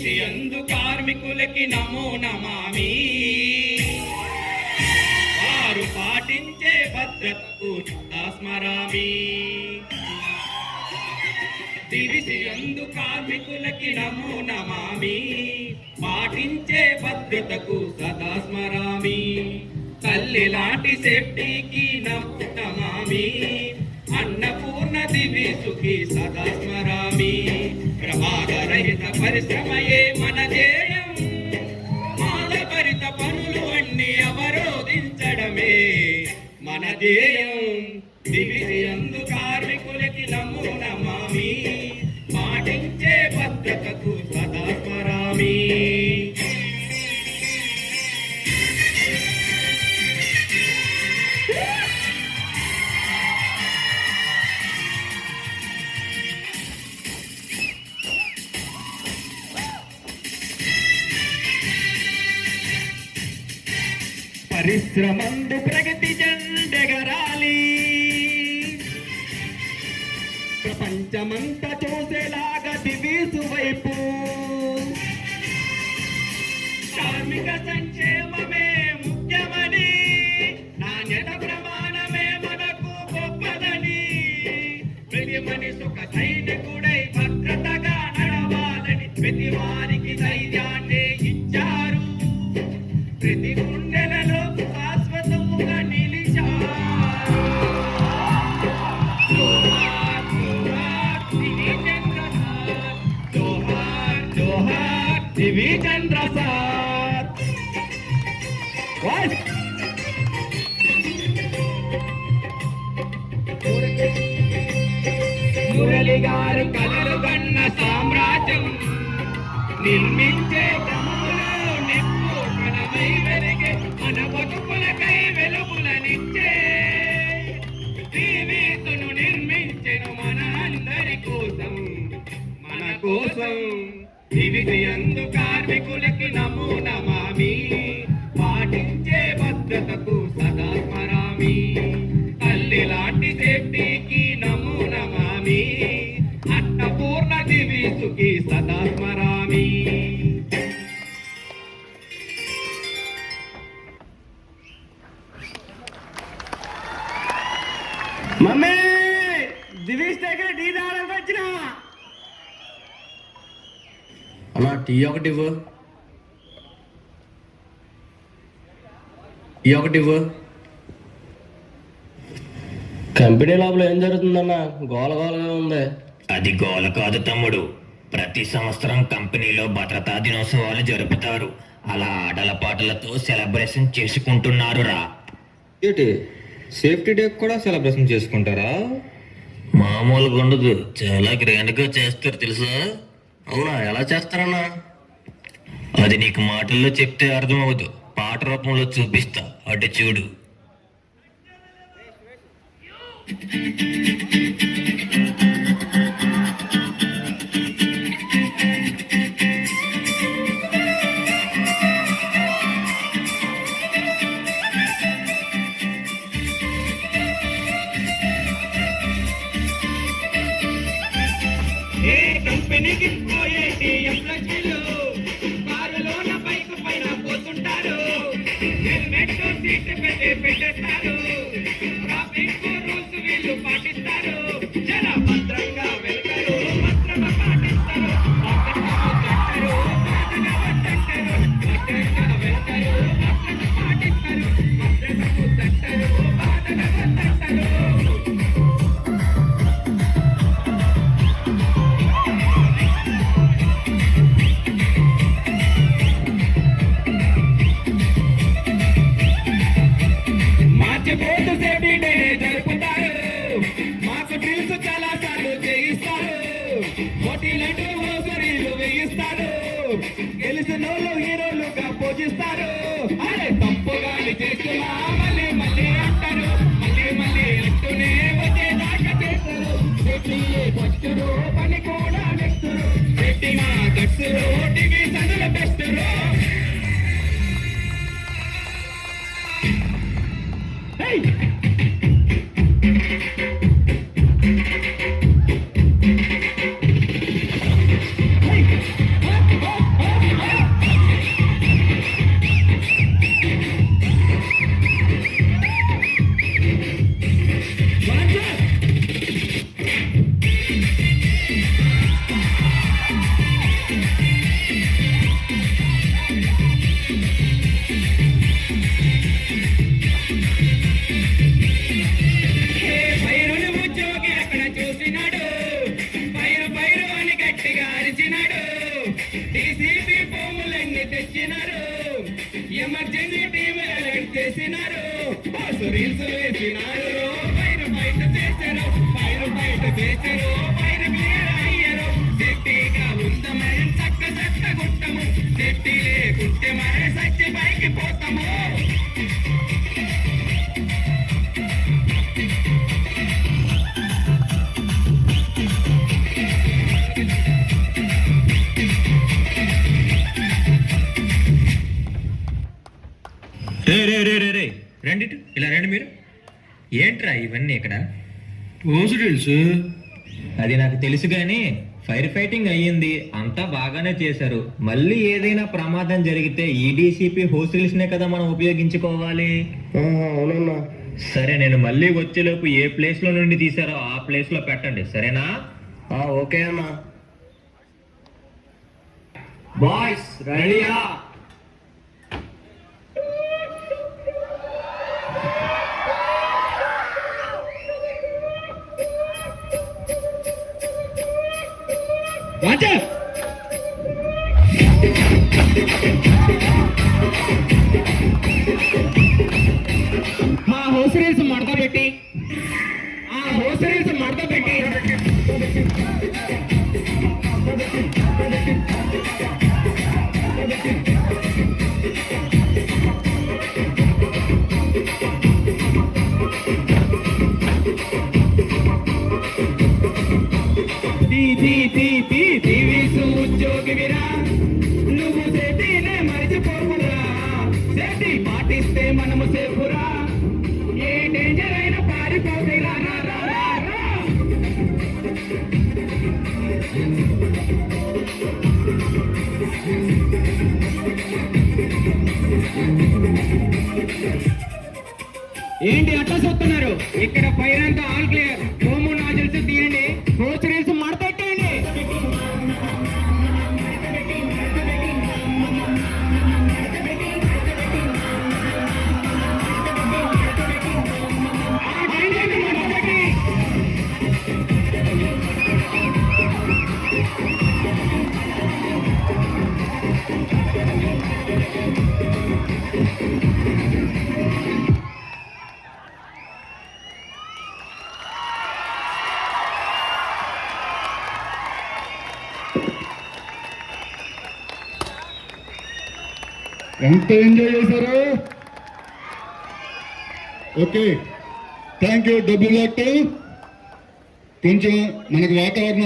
దివిసి అందు కార్మికులకి నమో నమామి. వారు పాటించే భద్రతకు స్మరామి. దివిసి అందు కార్మికులకి నమో నమామి. పాటించే భద్రతకు సదా స్మరామి. తల్లి లాంటి సేఫ్టీకి నమో నమామి. అన్నపూర్ణ దివిసుకి సదా స్మరామి. ప్రమాదరహిత పరిశ్రమయే మన ధ్యేయం. మాదభరిత పనులు అన్ని అవరోధించడమే మన ధ్యేయం. దివిసి అందు కార్మికులకి నమో నమామి. పాటించే భద్రతకు సదా స్మరామి. పరిశ్రమందు ప్రగతి జెండెగరాలి. ప్రపంచమంతా చూసేలాగా దివిసు వైపు. కార్మిక సంక్షేమమే ముఖ్యమని, నాణ్యత ప్రమాణమే మనకు గొప్పదని. ప్రతి మనిషి ఒక సైనికుడై భద్రతగా నడవాలని ప్రతి వారికి ధైర్యాన్ని ఇచ్చారు. ప్రతి గుండెలలో శాశ్వతముగా నిలిచారు. జోహార్ జోహార్ దివిచంద్ర సార్. జోహార్ జోహార్ దివిచంద్ర సార్. మురళి గారు కలలు కన్న సామ్రాజ్యం నిర్మించే క్రమంలో నిప్పు కలమై వెలిగే మన బతుకులకై వెలుగులనిచ్చే దివిసును నిర్మించెను మన అందరి కోసం, మన కోసం. దివిసి అందు కార్మికులకి నమో నమామి. పాటించే భద్రతకు సదా స్మరామి. తల్లి లాంటి సేఫ్టీకి నమో నమామి. అన్నపూర్ణ దివిసుకి సదా స్మరామి. మమ్మీ దివిస్ దగ్గర టీ తాగడానికి వచ్చిన. అలా టీ ఒకటి ఇవ్వు. టీ ఒకటి ఇవ్వు. కంపెనీ లోపల ఏం జరుగుతుందన్నా? గోల గోలగా ఉంది. అది గోల కాదు తమ్ముడు. ప్రతి సంవత్సరం కంపెనీలో భద్రతా దినోత్సవాలు జరుపుతారు. అలా ఆటల పాటలతో సెలబ్రేషన్ చేసుకుంటున్నారు రా. ఏంటి సేఫ్టీ డే కూడా సెలబ్రేషన్ చేసుకుంటారా? మామూలుగా ఉండదు, చాలా గ్రాండ్ గా చేస్తారు తెలుసా. అవునా? ఎలా చేస్తారన్నా? అది నీకు మాటల్లో చెప్తే అర్థమవుదు, పాట రూపంలో చూపిస్తా, అటు చూడు. కంపెనీకి పోయే టీఎంలకీలు కారులోన బైక్ పైన పోతుంటారు. హెల్మెట్ సీట్ పెట్టేస్తారు. ట్రాఫిక్ రూల్స్ వీళ్ళు పాటిస్తారు. జర భద్రంగా వెళ్తారు, భద్రంగా పాటిస్తారు. భద్రంగా వెళ్తారు, భద్రంగా పాటిస్తారు. మార్చిపోతు సేఫ్టీ డే జరుపుతారు. మాకు డ్రిల్స్ చాలా సార్లు చేయిస్తారు. పోటీలంటూ హోసరీలు వేయిస్తారు. గెలిచినోళ్ళు హీరోలుగా పూజిస్తారు. అరే తప్పుగాని చేస్తున్నా మళ్ళీ మళ్ళీ అంటారు. మళ్ళీ మళ్ళీ అంటూనే వచ్చేదాకా చేస్తారు. సేఫ్టీయే వచ్చురు, పని కూడా నెక్స్తురు. సేఫ్టీ మా గట్సురు, టీవీ సందుల బెస్టురు. రే రే రే రే రే రండి ఇటు. ఇలా రండి మీరు. ఏంట్రా ఇవన్నీ ఇక్కడ? ఓసు తెలుసు. అది నాకు తెలుసు కానీ ఫైర్ ఫైటింగ్ అయ్యింది, అంతా బాగానే చేశారు. మళ్ళీ ఏదైనా ప్రమాదం జరిగితే ఈ డీసీపీ హోస్టల్స్ నే కదా మనం ఉపయోగించుకోవాలి. అవునన్నా. సరే, నేను మళ్ళీ వచ్చేలోపు ఏ ప్లేస్ లో నుండి తీసారో ఆ ప్లేస్ లో పెట్టండి, సరేనా? ఓకే అన్నా. బాయ్స్ రెడీయా? వాచ్ ఆ హోసరీస్ మడత పెట్టి ఉద్యోగివిరా, నువ్వు సేటీనే మరిచిపోకురా. సేటీ పాటిస్తే మనము సేఫురా. ఏ డేంజర్ అయినా పారిపోతే రా రా రా రా రా. ఏంటి అట్లా చూస్తున్నారు? ఇక్కడ ఫైర్ అంతా ఆల్ క్లియర్. హోము నాజిల్స్ తీయండి, హోస్ రీల్స్ మడతెట్టేయండి. ఎంత ఎంజాయ్ చేశారు? Okay, thank you. డబ్బు కొంచెం మనకు వాతావరణం